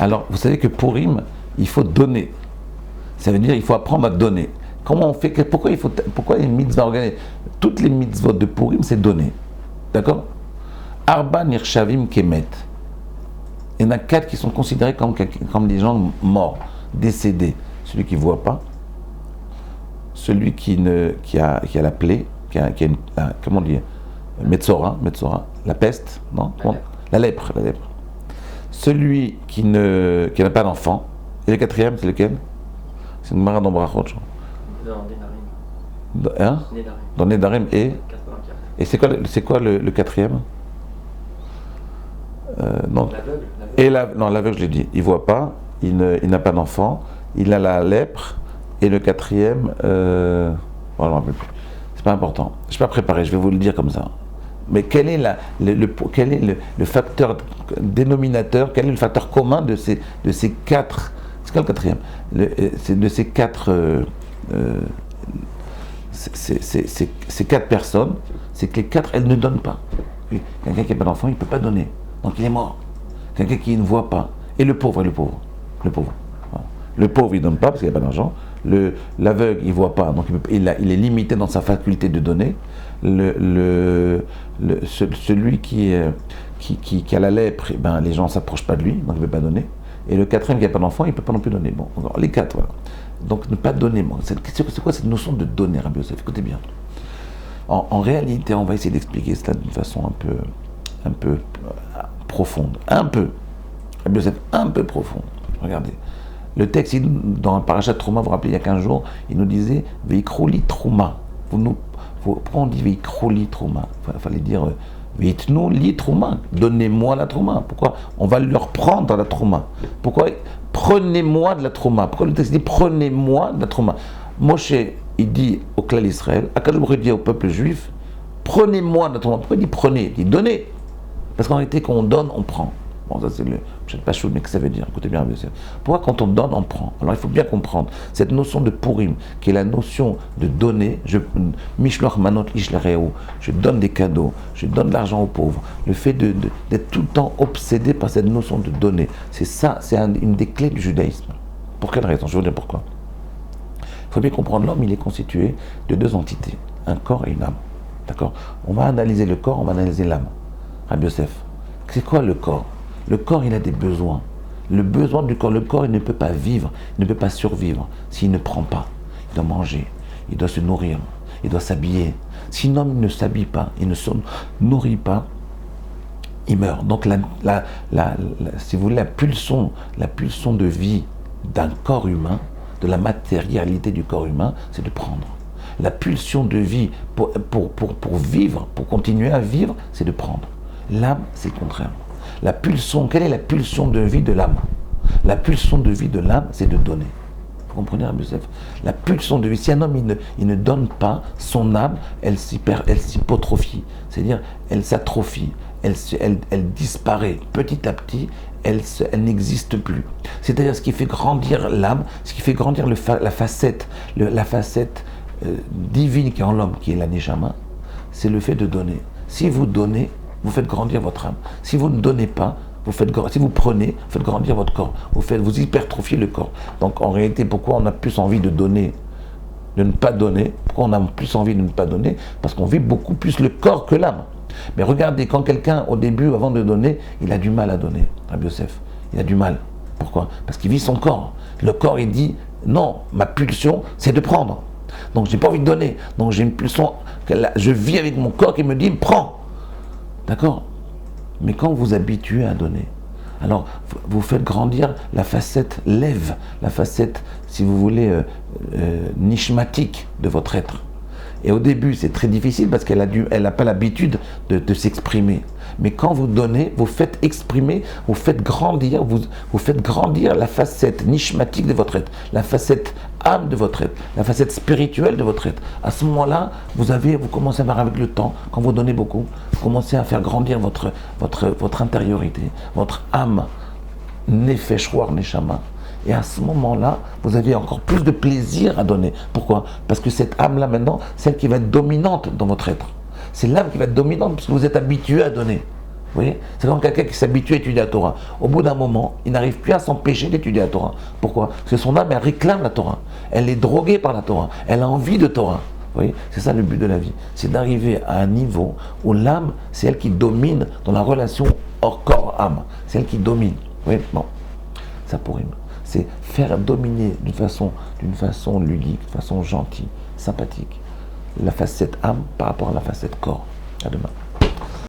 Alors, vous savez que pour Purim, il faut donner. Ça veut dire qu'il faut apprendre à donner. Comment on fait, pourquoi les mitzvahs organisées? Toutes les mitzvot de Purim, c'est donner. D'accord? Arba Nirshavim Kemet. Il y en a 4 qui sont considérés comme des gens morts, décédés. Celui qui ne voit pas, celui qui a la plaie, qui a une, comment dire, Metzora, la peste, non? La lèpre. Celui qui n'a pas d'enfant. Et le 4e, c'est lequel? C'est une Mara dans Brachot. Dans Nedarim. Hein? Dans Nedarim et c'est quoi le 4e? Non. L'aveugle, je l'ai dit. Il ne voit pas, il n'a pas d'enfant, il a la lèpre, et le 4e, c'est pas important. Je ne suis pas préparé, je vais vous le dire comme ça. Mais quel est le facteur dénominateur, quel est le facteur commun de ces 4? C'est quoi le 4e? C'est de ces 4 ces 4 personnes, c'est que les 4, elles ne donnent pas. Quelqu'un qui n'a pas d'enfant, il ne peut pas donner. Donc il est mort. Quelqu'un qui ne voit pas. Et le pauvre. Voilà. Le pauvre, il ne donne pas parce qu'il n'a pas d'argent. L'aveugle, il ne voit pas, donc il est limité dans sa faculté de donner. Celui qui a la lèpre, les gens ne s'approchent pas de lui, donc il ne peut pas donner. Et le 4e qui n'a pas d'enfant, il ne peut pas non plus donner. Bon, les 4, voilà. Donc ne pas donner. C'est quoi cette notion de donner, Rabbi Yosef? Écoutez bien. En réalité, on va essayer d'expliquer cela d'une façon un peu profonde. Rabbi Yosef, un peu profonde. Regardez. Le texte, dans Parashat Trouma, vous vous rappelez, il y a 15 jours, il nous disait « Veikrouli Trouma ». Pourquoi on dit « Veikrouli Trouma » Il fallait dire « Veitnou li Trouma ». Donnez-moi la Trouma. Pourquoi? On va leur prendre la Trouma. Pourquoi? Prenez-moi de la Trouma. Pourquoi le texte dit « Prenez-moi de la Trouma ». Moshe, il dit au clan d'Israël, Akadosh Baruch Hu dit au peuple juif « Prenez-moi de la Trouma ». Pourquoi il dit « Prenez » Il dit « Donnez ». Parce qu'en réalité, quand on donne, on prend. Bon, ça c'est le je ne sais pas chaud, mais que ça veut dire? Écoutez bien, pourquoi quand on donne, on prend? Alors il faut bien comprendre cette notion de Purim, qui est la notion de donner. Mishloach manot ishlareu, je donne des cadeaux, je donne de l'argent aux pauvres. Le fait d'être tout le temps obsédé par cette notion de donner, c'est ça, c'est une des clés du judaïsme. Pour quelle raison? Je vais vous dire pourquoi. Il faut bien comprendre, l'homme, il est constitué de 2 entités, un corps et une âme. D'accord? On va analyser le corps, on va analyser l'âme. Rabbi Yosef, c'est quoi le corps? Le corps, il a des besoins. Le besoin du corps, le corps, il ne peut pas vivre, il ne peut pas survivre s'il ne prend pas. Il doit manger, il doit se nourrir, il doit s'habiller. Si l'homme ne s'habille pas, il ne se nourrit pas, il meurt. Donc, si vous voulez, la pulsion de vie d'un corps humain, de la matérialité du corps humain, c'est de prendre. La pulsion de vie pour vivre, pour continuer à vivre, c'est de prendre. L'âme, c'est le contraire. Quelle est la pulsion de vie de l'âme? La pulsion de vie de l'âme, c'est de donner. Vous comprenez, Rabbi Yosef? La pulsion de vie, si un homme il ne donne pas, son âme, elle s'hypotrophie. C'est-à-dire, elle s'atrophie, elle disparaît. Petit à petit, elle n'existe plus. C'est-à-dire, ce qui fait grandir l'âme, ce qui fait grandir la facette divine qui est en l'homme, qui est la neshama, c'est le fait de donner. Si vous donnez, vous faites grandir votre âme. Si vous ne donnez pas, si vous prenez, vous faites grandir votre corps. Vous hypertrophiez le corps. Donc en réalité, pourquoi on a plus envie de donner, de ne pas donner? Pourquoi on a plus envie de ne pas donner? Parce qu'on vit beaucoup plus le corps que l'âme. Mais regardez, quand quelqu'un, au début, avant de donner, il a du mal à donner. Rabbi Yosef, il a du mal. Pourquoi? Parce qu'il vit son corps. Le corps, il dit, non, ma pulsion, c'est de prendre. Donc j'ai pas envie de donner. Donc j'ai une pulsion, je vis avec mon corps qui me dit, prends. D'accord? Mais quand vous vous habituez à donner, alors vous faites grandir la facette lève, la facette, si vous voulez, nishmatique de votre être. Et au début, c'est très difficile parce qu'elle n'a pas l'habitude de s'exprimer. Mais quand vous donnez, vous faites exprimer, vous faites grandir la facette nishmatique de votre être, la facette âme de votre être, la facette spirituelle de votre être. À ce moment-là, vous commencez à voir avec le temps, quand vous donnez beaucoup, vous commencez à faire grandir votre intériorité, votre âme, nefesh roar neshama. Et à ce moment-là, vous avez encore plus de plaisir à donner. Pourquoi? Parce que cette âme-là, maintenant, celle qui va être dominante dans votre être. C'est l'âme qui va être dominante parce que vous êtes habitué à donner. voyez, c'est comme quelqu'un qui s'habitue à étudier la Torah. Au bout d'un moment, il n'arrive plus à s'empêcher d'étudier la Torah. Pourquoi? Parce que son âme, elle réclame la Torah. Elle est droguée par la Torah. Elle a envie de Torah. Vous voyez, c'est ça le but de la vie. C'est d'arriver à un niveau où l'âme, c'est elle qui domine dans la relation hors corps-âme. C'est elle qui domine. Vous voyez, bon, ça pour rime. C'est faire dominer d'une façon ludique, d'une façon gentille, sympathique, la facette âme par rapport à la facette corps. À demain.